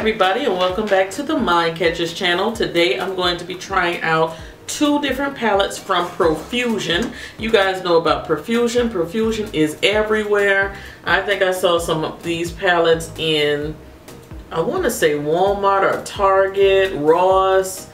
everybody, and welcome back to the MindCatcher's channel. Today I'm going to be trying out two different palettes from Profusion. You guys know about Profusion. Profusion is everywhere. I think I saw some of these palettes in, I want to say Walmart or Target, Ross.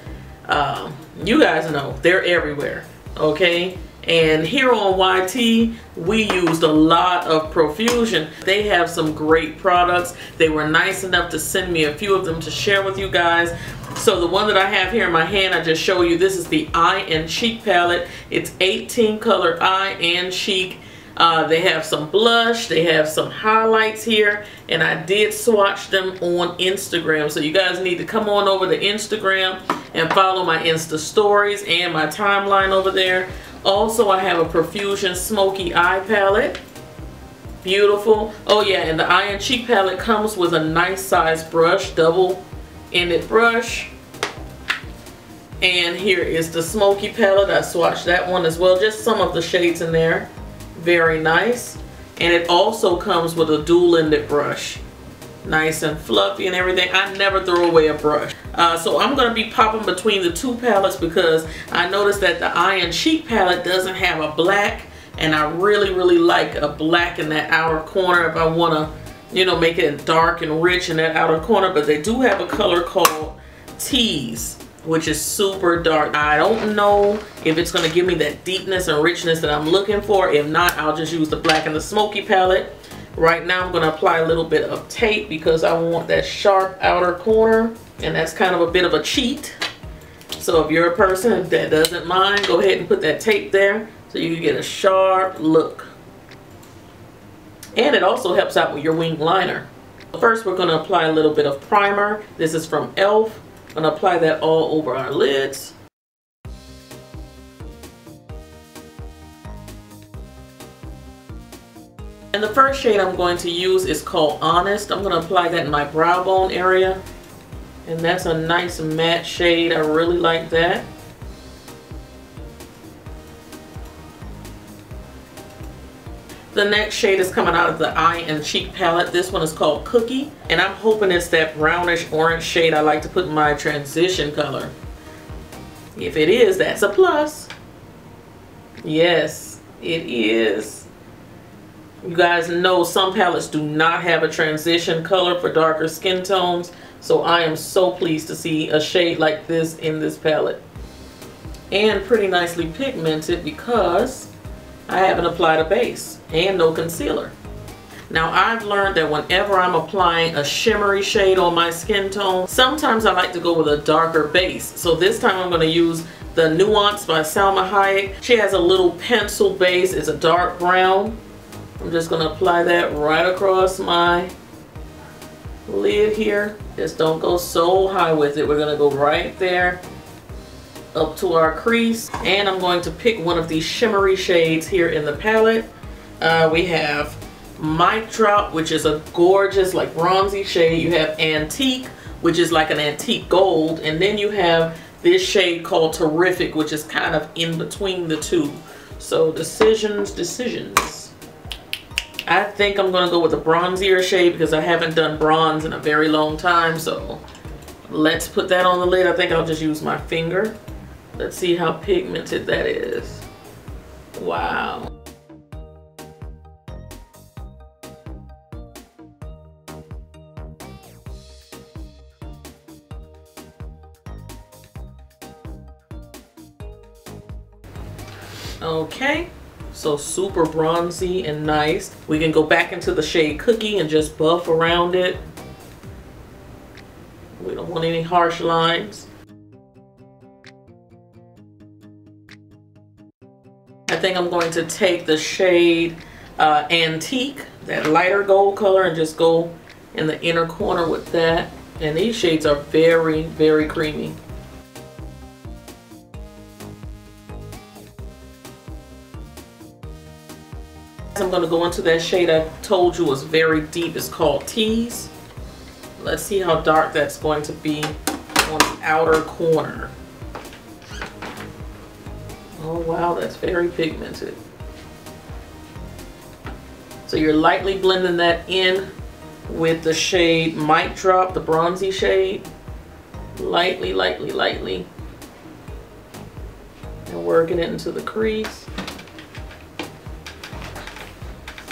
You guys know they're everywhere, okay? And here on YT, we used a lot of Profusion. They have some great products. They were nice enough to send me a few of them to share with you guys. So the one that I have here in my hand, I just show you, this is the Eye and Cheek palette. It's 18 color eye and cheek. They have some blush, they have some highlights here, and I did swatch them on Instagram. So you guys need to come on over to Instagram and follow my Insta stories and my timeline over there. Also, I have a Profusion Smoky Eye palette. Beautiful. Oh yeah, and the Eye and Cheek palette comes with a nice size brush, double-ended brush. And here is the Smoky palette. I swatched that one as well. Just some of the shades in there. Very nice. And it also comes with a dual-ended brush. Nice and fluffy and everything. I never throw away a brush. So I'm going to be popping between the two palettes because I noticed that the Eye and Cheek palette doesn't have a black, and I really like a black in that outer corner if I want to, you know, make it dark and rich in that outer corner. But they do have a color called Tease, which is super dark. I don't know if it's going to give me that deepness and richness that I'm looking for. If not, I'll just use the black and the Smoky palette. Right now I'm going to apply a little bit of tape because I want that sharp outer corner, and that's kind of a bit of a cheat. So if you're a person that doesn't mind, go ahead and put that tape there so you can get a sharp look. And it also helps out with your wing liner. First we're going to apply a little bit of primer. This is from e.l.f. I'm going to apply that all over our lids. And the first shade I'm going to use is called Honest. I'm going to apply that in my brow bone area. And that's a nice matte shade. I really like that. The next shade is coming out of the Eye and Cheek palette. This one is called Cookie. And I'm hoping it's that brownish orange shade I like to put in my transition color. If it is, that's a plus. Yes, it is. You guys know some palettes do not have a transition color for darker skin tones. So I am so pleased to see a shade like this in this palette. And pretty nicely pigmented because I haven't applied a base and no concealer. Now I've learned that whenever I'm applying a shimmery shade on my skin tone, sometimes I like to go with a darker base. So this time I'm going to use the Nuance by Salma Hayek. She has a little pencil base. It's a dark brown. I'm just going to apply that right across my lid here. Just don't go so high with it. We're going to go right there up to our crease. And I'm going to pick one of these shimmery shades here in the palette. We have Mic Drop, which is a gorgeous like bronzy shade. You have Antique, which is like an antique gold. And then you have this shade called Terrific, which is kind of in between the two. So decisions. I think I'm going to go with a bronzier shade because I haven't done bronze in a very long time. So let's put that on the lid. I think I'll just use my finger. Let's see how pigmented that is. Wow. Okay. So super bronzy and nice. We can go back into the shade Cookie and just buff around it. We don't want any harsh lines. I think I'm going to take the shade Antique, that lighter gold color, and just go in the inner corner with that. And these shades are very creamy. I'm going to go into that shade I told you was very deep. It's called Tease. Let's see how dark that's going to be on the outer corner. Oh wow, that's very pigmented. So you're lightly blending that in with the shade Mic Drop, the bronzy shade. Lightly, lightly, lightly. And working it into the crease.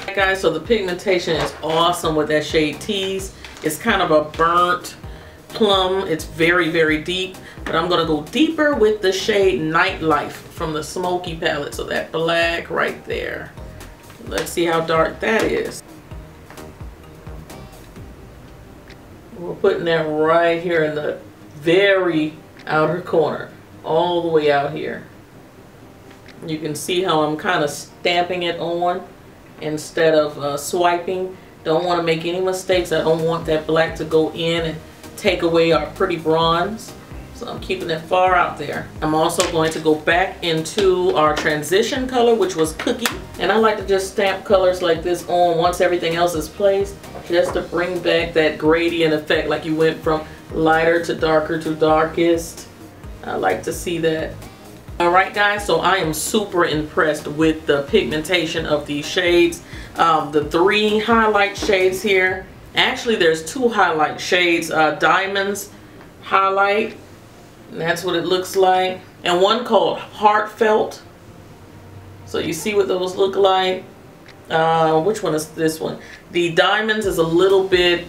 Alright guys, so the pigmentation is awesome with that shade Tease. It's kind of a burnt plum. It's very, very deep. But I'm going to go deeper with the shade Nightlife from the Smoky palette. So that black right there. Let's see how dark that is. We're putting that right here in the very outer corner. All the way out here. You can see how I'm kind of stamping it on instead of swiping. Don't want to make any mistakes. I don't want that black to go in and take away our pretty bronze. So I'm keeping it far out there. I'm also going to go back into our transition color, which was Cookie. And I like to just stamp colors like this on once everything else is placed, just to bring back that gradient effect, like you went from lighter to darker to darkest. I like to see that. Alright guys, so I am super impressed with the pigmentation of these shades. The 3 highlight shades here. Actually, there's 2 highlight shades. Diamonds highlight. And that's what it looks like. And one called Heartfelt. So you see what those look like. Which one is this one? The Diamonds is a little bit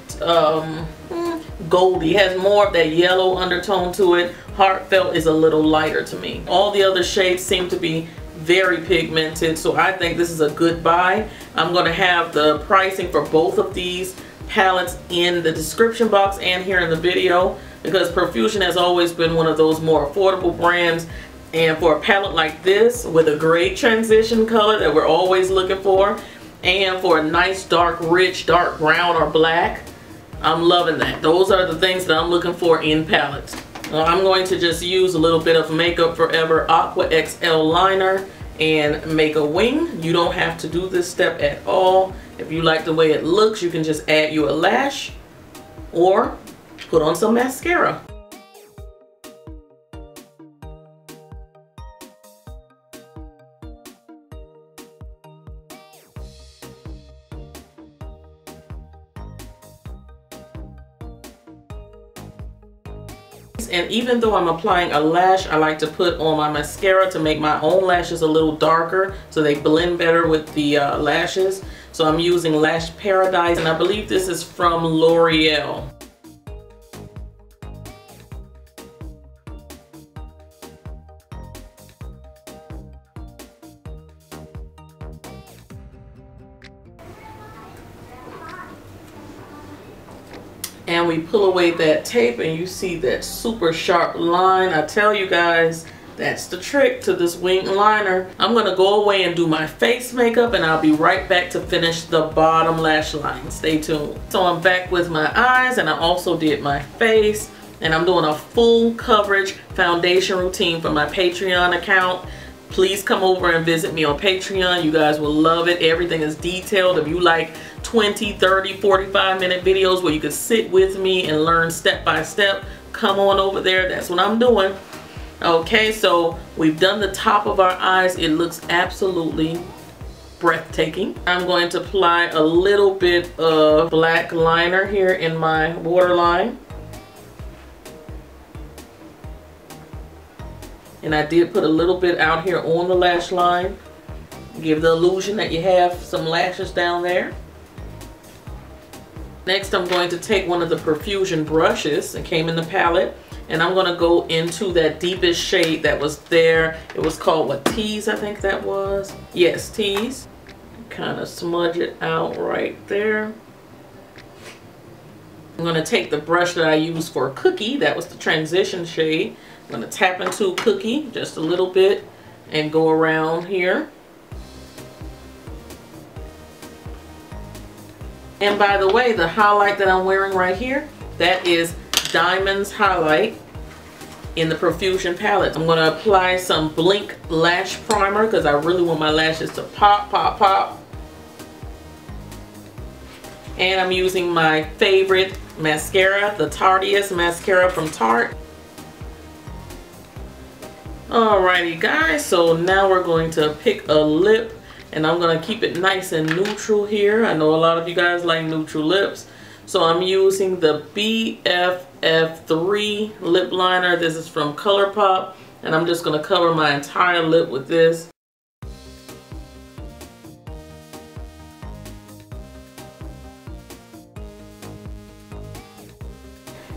goldy. It has more of that yellow undertone to it. Heartfelt is a little lighter to me. All the other shades seem to be very pigmented. So I think this is a good buy. I'm going to have the pricing for both of these palettes in the description box and here in the video, because Profusion has always been one of those more affordable brands, and for a palette like this with a great transition color that we're always looking for, and for a nice dark rich dark brown or black, I'm loving that. Those are the things that I'm looking for in palettes. I'm going to just use a little bit of Makeup Forever Aqua XL liner and make a wing. You don't have to do this step at all. If you like the way it looks, you can just add you a lash or put on some mascara. And even though I'm applying a lash, I like to put on my mascara to make my own lashes a little darker so they blend better with the lashes. So I'm using Lash Paradise, and I believe this is from L'Oreal. And we pull away that tape and you see that super sharp line. I tell you guys, that's the trick to this wing liner. I'm gonna go away and do my face makeup, and I'll be right back to finish the bottom lash line. Stay tuned. So I'm back with my eyes, and I also did my face, and I'm doing a full coverage foundation routine for my Patreon account. Please come over and visit me on Patreon. You guys will love it. Everything is detailed. If you like 20, 30, 45-minute videos where you can sit with me and learn step by step, come on over there. That's what I'm doing. Okay, so we've done the top of our eyes. It looks absolutely breathtaking. I'm going to apply a little bit of black liner here in my waterline. And I did put a little bit out here on the lash line. Give the illusion that you have some lashes down there. Next, I'm going to take one of the Profusion brushes that came in the palette, and I'm going to go into that deepest shade that was there. It was called, what, Tease, I think that was? Yes, Tease. Kind of smudge it out right there. I'm going to take the brush that I used for Cookie. That was the transition shade. I'm going to tap into Cookie just a little bit and go around here. And by the way, the highlight that I'm wearing right here, that is Diamonds highlight in the Profusion palette. I'm going to apply some Blink Lash Primer because I really want my lashes to pop, pop, pop. And I'm using my favorite mascara, the Tarteist mascara from Tarte. Alrighty guys, so now we're going to pick a lip, and I'm going to keep it nice and neutral here. I know a lot of you guys like neutral lips, So I'm using the BFF3 lip liner. This is from ColourPop, and I'm just going to cover my entire lip with this.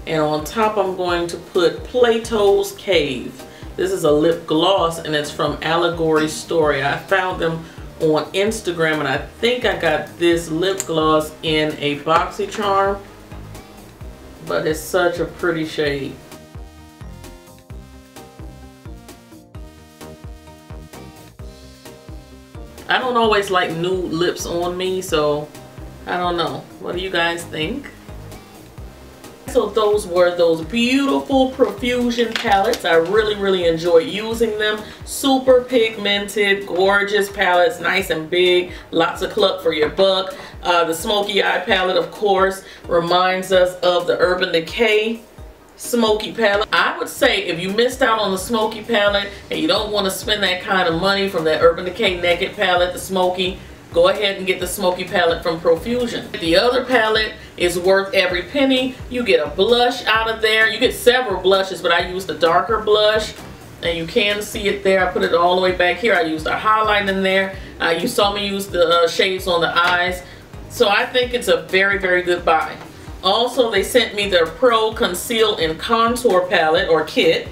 And on top I'm going to put Plato's Cave. This is a lip gloss and it's from Allegory Story. I found them on Instagram and I think I got this lip gloss in a BoxyCharm. But it's such a pretty shade. I don't always like nude lips on me, so I don't know. What do you guys think? So those were those beautiful Profusion palettes. I really enjoyed using them. Super pigmented, gorgeous palettes, nice and big, lots of cluck for your buck. The Smoky Eye palette, of course, reminds us of the Urban Decay Smoky palette. I would say if you missed out on the Smoky palette and you don't want to spend that kind of money from that Urban Decay Naked palette, the Smoky, go ahead and get the Smoky palette from Profusion. The other palette is worth every penny. You get a blush out of there. You get several blushes, but I used the darker blush, and you can see it there. I put it all the way back here. I used a highlight in there. You saw me use the shades on the eyes. So I think it's a very good buy. Also, they sent me their Pro Conceal and Contour palette or kit.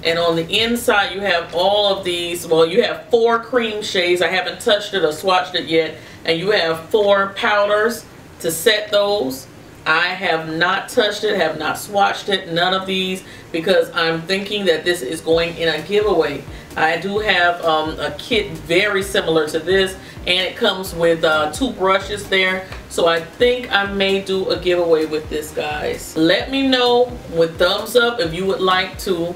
And on the inside you have all of these, well, you have 4 cream shades. I haven't touched it or swatched it yet. And you have 4 powders to set those. I have not touched it, have not swatched it, none of these, because I'm thinking that this is going in a giveaway. I do have a kit very similar to this, and it comes with 2 brushes there. So I think I may do a giveaway with this, guys. Let me know with thumbs up if you would like to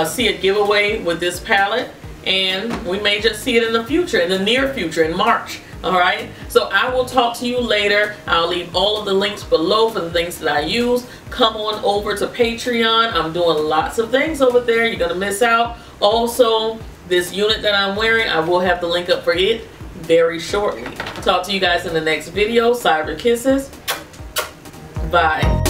see a giveaway with this palette, and we may just see it in the future, in the near future, in March. Alright, so I will talk to you later. I'll leave all of the links below for the things that I use. Come on over to Patreon. I'm doing lots of things over there. You're gonna miss out. Also, this unit that I'm wearing, I will have the link up for it very shortly. Talk to you guys in the next video. Cyber kisses. Bye.